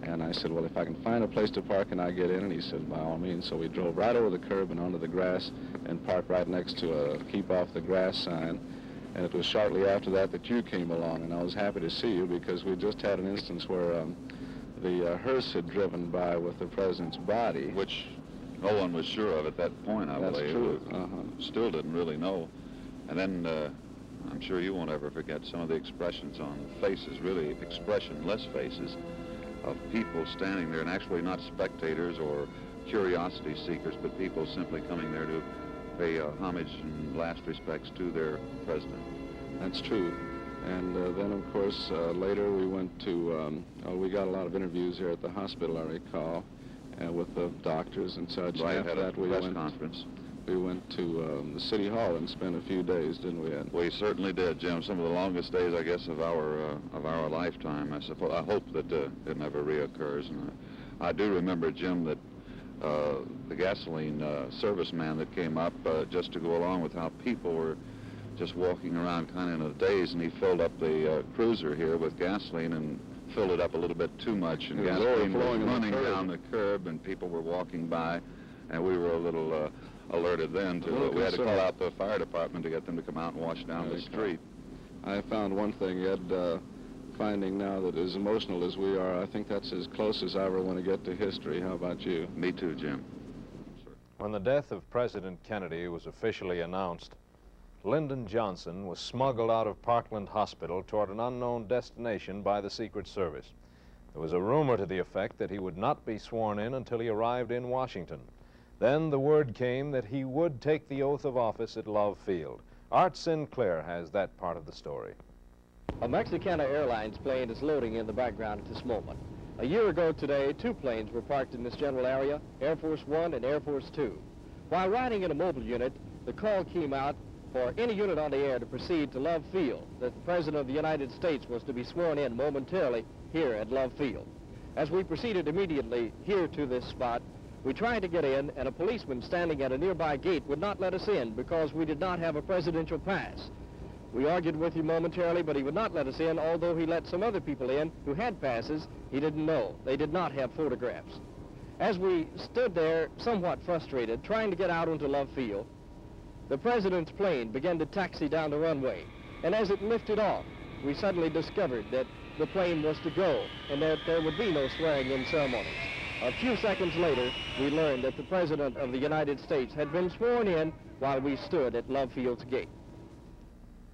And I said, well, if I can find a place to park, can I get in? And he said, by all means. So we drove right over the curb and onto the grass and parked right next to a keep off the grass sign. And it was shortly after that you came along, and I was happy to see you, because we just had an instance where the hearse had driven by with the president's body. Which no one was sure of at that point, I believe. That's true. Still didn't really know. And then I'm sure you won't ever forget some of the expressions on faces, really expressionless faces, of people standing there, and actually not spectators or curiosity seekers, but people simply coming there to pay homage and last respects to their president. That's true. And then, of course, later we went to, we got a lot of interviews here at the hospital, I recall, with the doctors and such. Right, and after had a that, we press went conference. We went to the city hall and spent a few days, didn't we, Ed? We certainly did, Jim. Some of the longest days, I guess, of our lifetime. I suppose. I hope that it never reoccurs. And I do remember, Jim, that the gasoline serviceman that came up just to go along with how people were just walking around kind of in a daze, and he filled up the cruiser here with gasoline and filled it up a little bit too much, and gasoline was running down the curb, and people were walking by, and we were a little alerted then to we had to call out the fire department to get them to come out and wash down the street. I found one thing, Ed, finding now that as emotional as we are, I think that's as close as I ever want to get to history. How about you? Me too, Jim. When the death of President Kennedy was officially announced, Lyndon Johnson was smuggled out of Parkland Hospital toward an unknown destination by the Secret Service. There was a rumor to the effect that he would not be sworn in until he arrived in Washington. Then the word came that he would take the oath of office at Love Field. Art Sinclair has that part of the story. A Mexicana Airlines plane is loading in the background at this moment. A year ago today, 2 planes were parked in this general area, Air Force One and Air Force Two. While riding in a mobile unit, the call came out for any unit on the air to proceed to Love Field, that the President of the United States was to be sworn in momentarily here at Love Field. As we proceeded immediately here to this spot, we tried to get in, and a policeman standing at a nearby gate would not let us in because we did not have a presidential pass. We argued with him momentarily, but he would not let us in, although he let some other people in who had passes. He didn't know. They did not have photographs. As we stood there, somewhat frustrated, trying to get out onto Love Field, the president's plane began to taxi down the runway. And as it lifted off, we suddenly discovered that the plane was to go and that there would be no swearing-in ceremonies. A few seconds later, we learned that the President of the United States had been sworn in while we stood at Love Field's gate.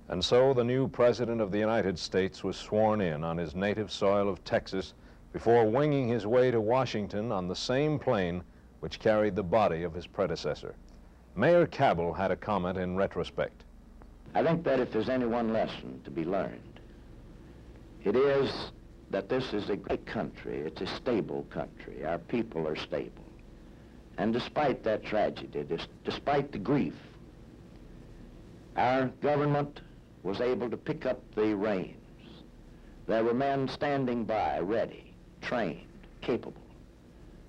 And so the new President of the United States was sworn in on his native soil of Texas before winging his way to Washington on the same plane which carried the body of his predecessor. Mayor Cabell had a comment in retrospect. I think that if there's any one lesson to be learned, it is that this is a great country. It's a stable country. Our people are stable. And despite that tragedy, despite the grief, our government was able to pick up the reins. There were men standing by, ready, trained, capable.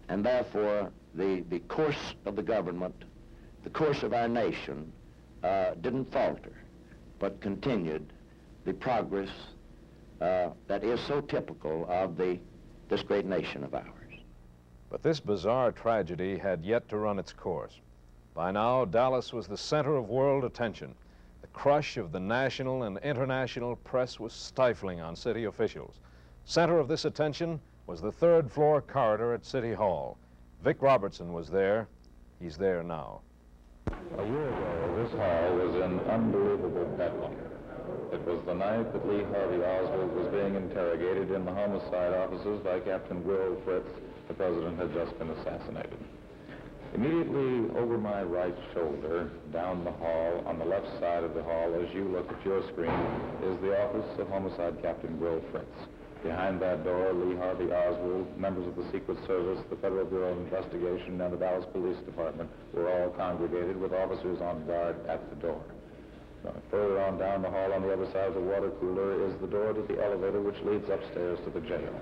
And therefore, the course of the government, the course of our nation, didn't falter, but continued the progress that is so typical of this great nation of ours. But this bizarre tragedy had yet to run its course. By now, Dallas was the center of world attention. The crush of the national and international press was stifling on city officials. Center of this attention was the third-floor corridor at City Hall. Vic Robertson was there. He's there now. A year ago, this hall was in unbelievable bedlam. It was the night that Lee Harvey Oswald was being interrogated in the homicide offices by Captain Will Fritz. The president had just been assassinated. Immediately over my right shoulder, down the hall, on the left side of the hall, as you look at your screen, is the office of Homicide Captain Will Fritz. Behind that door, Lee Harvey Oswald, members of the Secret Service, the Federal Bureau of Investigation, and the Dallas Police Department were all congregated with officers on guard at the door. Now, further on down the hall on the other side of the water cooler is the door to the elevator which leads upstairs to the jail.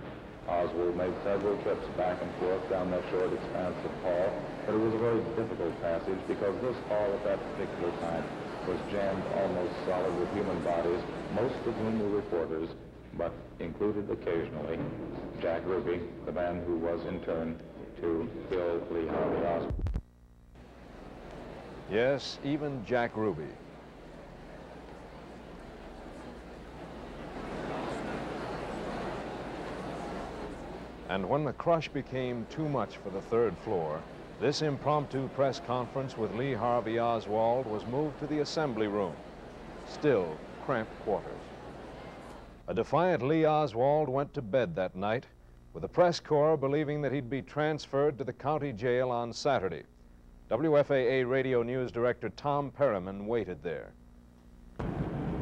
Oswald made several trips back and forth down that short expanse of hall, but it was a very difficult passage because this hall at that particular time was jammed almost solid with human bodies, most of whom were reporters, but included occasionally Jack Ruby, the man who was in turn to kill Lee Harvey Oswald. Yes, even Jack Ruby. And when the crush became too much for the third floor, this impromptu press conference with Lee Harvey Oswald was moved to the assembly room. Still cramped quarters. A defiant Lee Oswald went to bed that night, with the press corps believing that he'd be transferred to the county jail on Saturday. WFAA radio news director Tom Perriman waited there.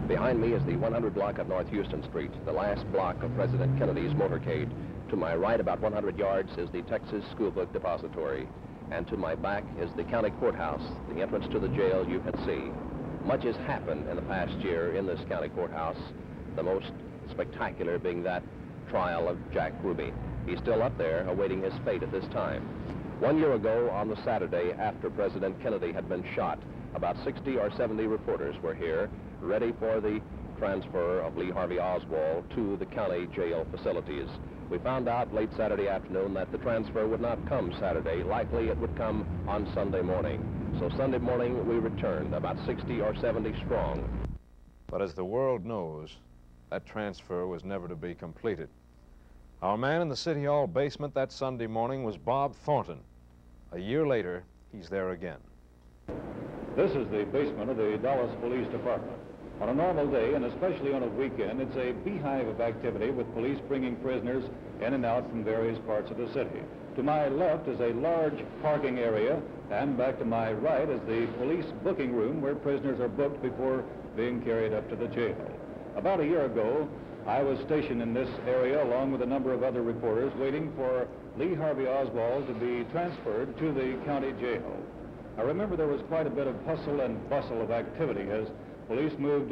Behind me is the 100 block of North Houston Street, the last block of President Kennedy's motorcade. To my right, about 100 yards, is the Texas School Book Depository. And to my back is the county courthouse, the entrance to the jail you can see. Much has happened in the past year in this county courthouse, the most spectacular being that trial of Jack Ruby. He's still up there awaiting his fate at this time. 1 year ago, on the Saturday after President Kennedy had been shot, about 60 or 70 reporters were here, ready for the transfer of Lee Harvey Oswald to the county jail facilities. We found out late Saturday afternoon that the transfer would not come Saturday. Likely it would come on Sunday morning. So Sunday morning we returned, about 60 or 70 strong. But as the world knows, that transfer was never to be completed. Our man in the City Hall basement that Sunday morning was Bob Thornton. A year later, he's there again. This is the basement of the Dallas Police Department. On a normal day, and especially on a weekend, it's a beehive of activity with police bringing prisoners in and out from various parts of the city. To my left is a large parking area, and back to my right is the police booking room where prisoners are booked before being carried up to the jail. About a year ago, I was stationed in this area along with a number of other reporters waiting for Lee Harvey Oswald to be transferred to the county jail. I remember there was quite a bit of hustle and bustle of activity as police moved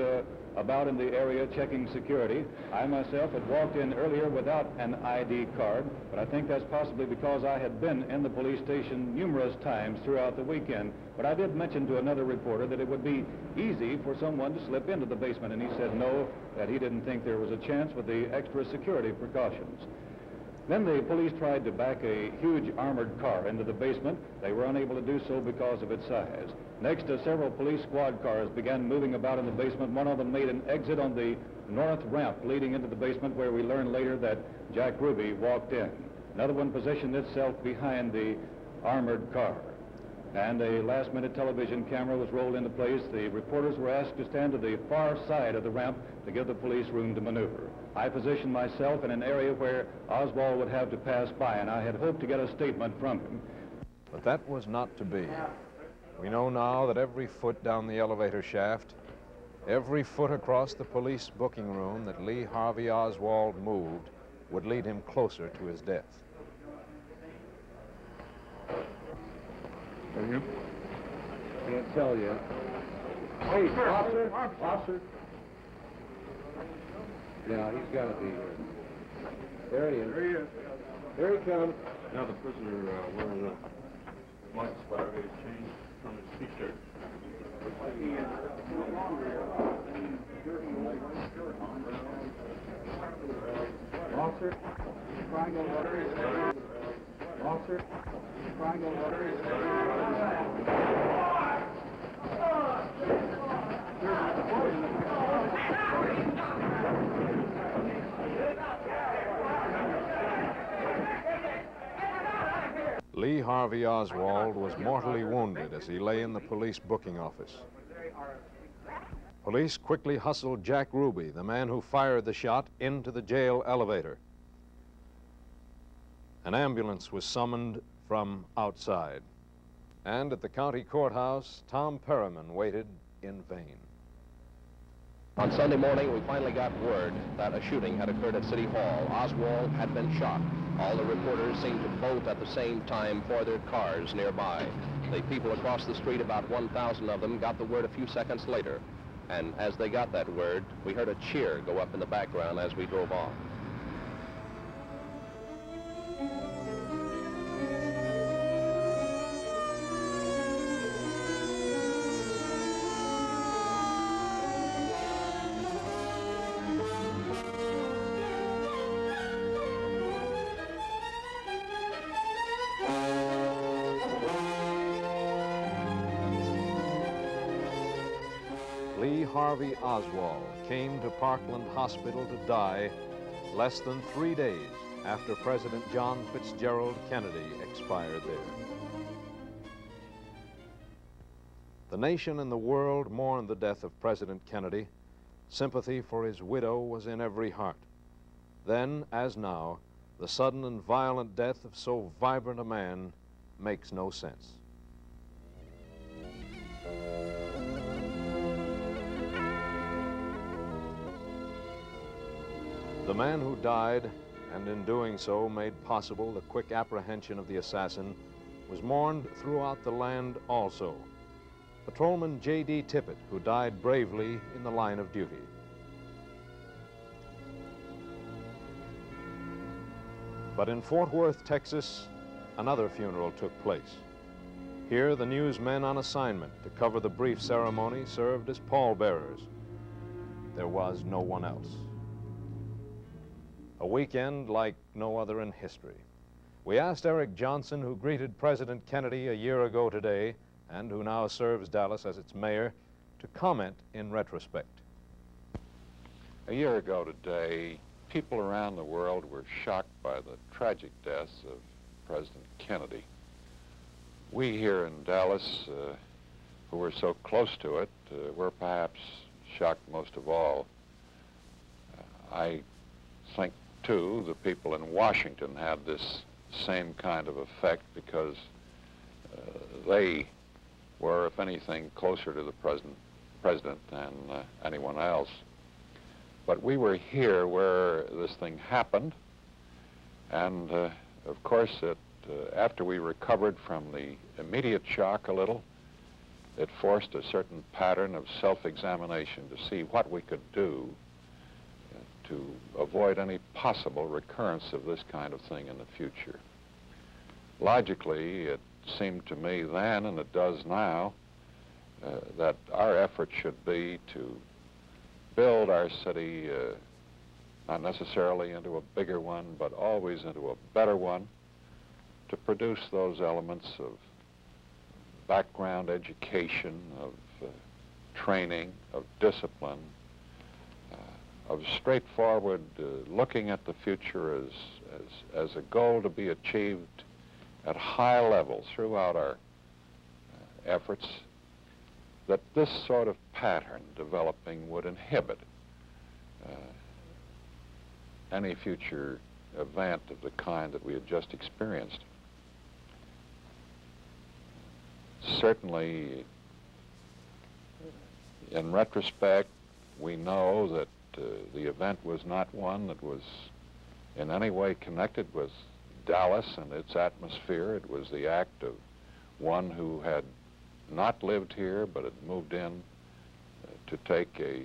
about in the area checking security. I myself had walked in earlier without an ID card, but I think that's possibly because I had been in the police station numerous times throughout the weekend. But I did mention to another reporter that it would be easy for someone to slip into the basement, and he said no, that he didn't think there was a chance with the extra security precautions. Then the police tried to back a huge armored car into the basement. They were unable to do so because of its size. Next, several police squad cars began moving about in the basement. One of them made an exit on the north ramp leading into the basement, where we learned later that Jack Ruby walked in. Another one positioned itself behind the armored car. And a last-minute television camera was rolled into place. The reporters were asked to stand to the far side of the ramp to give the police room to maneuver. I positioned myself in an area where Oswald would have to pass by, and I had hoped to get a statement from him. But that was not to be. We know now that every foot down the elevator shaft, every foot across the police booking room that Lee Harvey Oswald moved would lead him closer to his death. Are you? Can't tell yet. Hey, officer, officer. Yeah, he's got to be here. There he is. There he is. Here he comes. Now the prisoner wearing a white sweater is changed from his t-shirt. Officer, triangle letter. Officer, triangle letter. Lee Harvey Oswald was mortally wounded as he lay in the police booking office. Police quickly hustled Jack Ruby, the man who fired the shot, into the jail elevator. An ambulance was summoned from outside. And at the county courthouse, Tom Perriman waited in vain. On Sunday morning, we finally got word that a shooting had occurred at City Hall. Oswald had been shot. All the reporters seemed to bolt at the same time for their cars nearby. The people across the street, about 1,000 of them, got the word a few seconds later. And as they got that word, we heard a cheer go up in the background as we drove off. Lee Harvey Oswald came to Parkland Hospital to die less than 3 days after President John Fitzgerald Kennedy expired there. The nation and the world mourned the death of President Kennedy. Sympathy for his widow was in every heart. Then, as now, the sudden and violent death of so vibrant a man makes no sense. The man who died, and in doing so made possible the quick apprehension of the assassin, was mourned throughout the land also. Patrolman J.D. Tippett, who died bravely in the line of duty. But in Fort Worth, Texas, another funeral took place. Here, the newsmen on assignment to cover the brief ceremony served as pallbearers. There was no one else. A weekend like no other in history. We asked Eric Johnson, who greeted President Kennedy a year ago today, and who now serves Dallas as its mayor, to comment in retrospect. A year ago today, people around the world were shocked by the tragic deaths of President Kennedy. We here in Dallas, who were so close to it, were perhaps shocked most of all. I think, too, the people in Washington had this same kind of effect because they were, if anything, closer to the president than anyone else. But we were here where this thing happened, and of course, after we recovered from the immediate shock a little, it forced a certain pattern of self-examination to see what we could do to avoid any possible recurrence of this kind of thing in the future. Logically, it seemed to me then, and it does now, that our effort should be to build our city not necessarily into a bigger one, but always into a better one, to produce those elements of background education, of training, of discipline, of straightforward looking at the future as a goal to be achieved at high levels throughout our efforts, that this sort of pattern developing would inhibit any future event of the kind that we had just experienced. Certainly, in retrospect, we know that the event was not one that was in any way connected with Dallas and its atmosphere. It was the act of one who had not lived here but had moved in to take a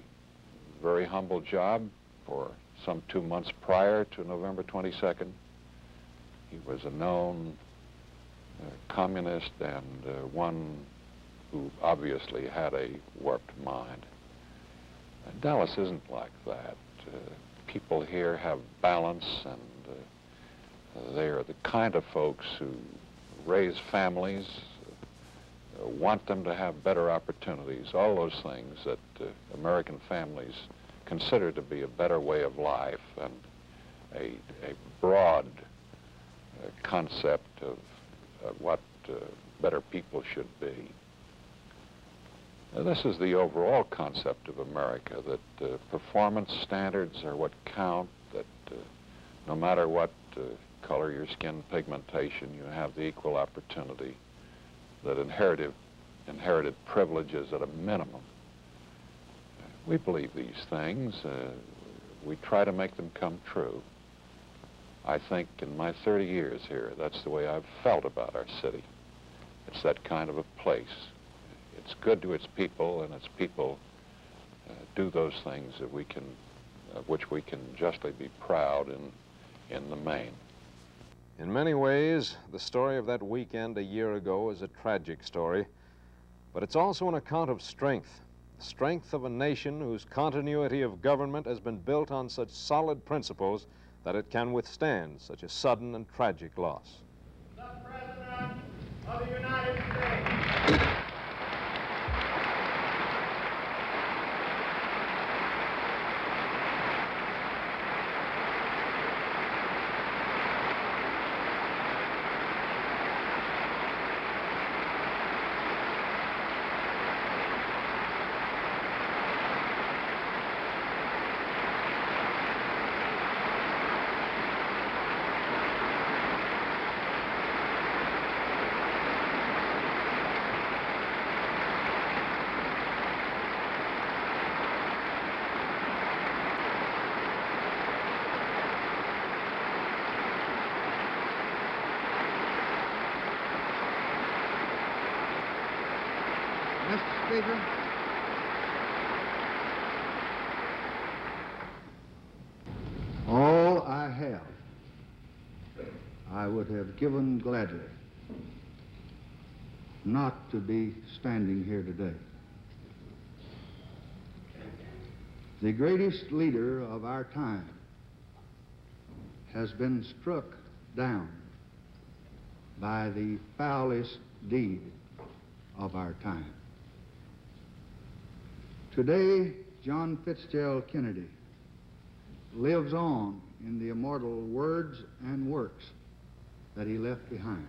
very humble job for some 2 months prior to November 22nd. He was a known communist and one who obviously had a warped mind. Dallas isn't like that. People here have balance, and they are the kind of folks who raise families, want them to have better opportunities, all those things that American families consider to be a better way of life, and a broad concept of what better people should be. This is the overall concept of America, that performance standards are what count, that no matter what color your skin pigmentation, you have the equal opportunity, that inherited privileges at a minimum. We believe these things. We try to make them come true. I think in my 30 years here, that's the way I've felt about our city. It's that kind of a place. It's good to its people, and its people do those things that we can, of which we can justly be proud in the main. In many ways, the story of that weekend a year ago is a tragic story, but it's also an account of strength. The strength of a nation whose continuity of government has been built on such solid principles that it can withstand such a sudden and tragic loss. The President of the United States. Mr. Speaker, all I have, I would have given gladly not to be standing here today. The greatest leader of our time has been struck down by the foulest deed of our time. Today, John Fitzgerald Kennedy lives on in the immortal words and works that he left behind.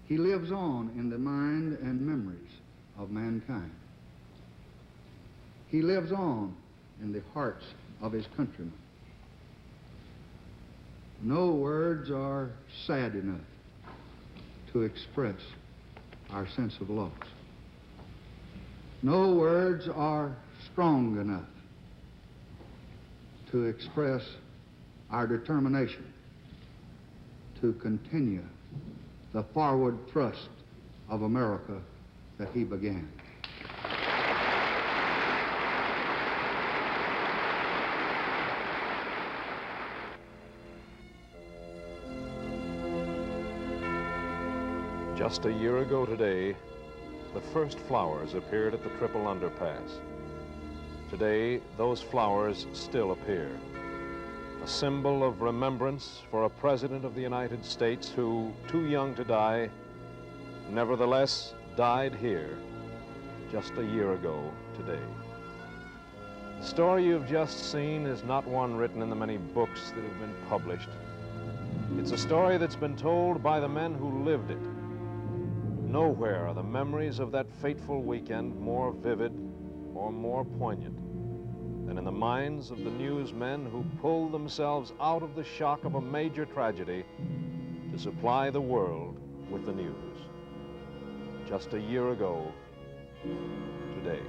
He lives on in the mind and memories of mankind. He lives on in the hearts of his countrymen. No words are sad enough to express our sense of loss. No words are strong enough to express our determination to continue the forward thrust of America that he began. Just a year ago today, the first flowers appeared at the Triple Underpass. Today, those flowers still appear. A symbol of remembrance for a President of the United States who, too young to die, nevertheless died here just a year ago today. The story you've just seen is not one written in the many books that have been published. It's a story that's been told by the men who lived it. Nowhere are the memories of that fateful weekend more vivid or more poignant than in the minds of the newsmen who pulled themselves out of the shock of a major tragedy to supply the world with the news. Just a year ago today.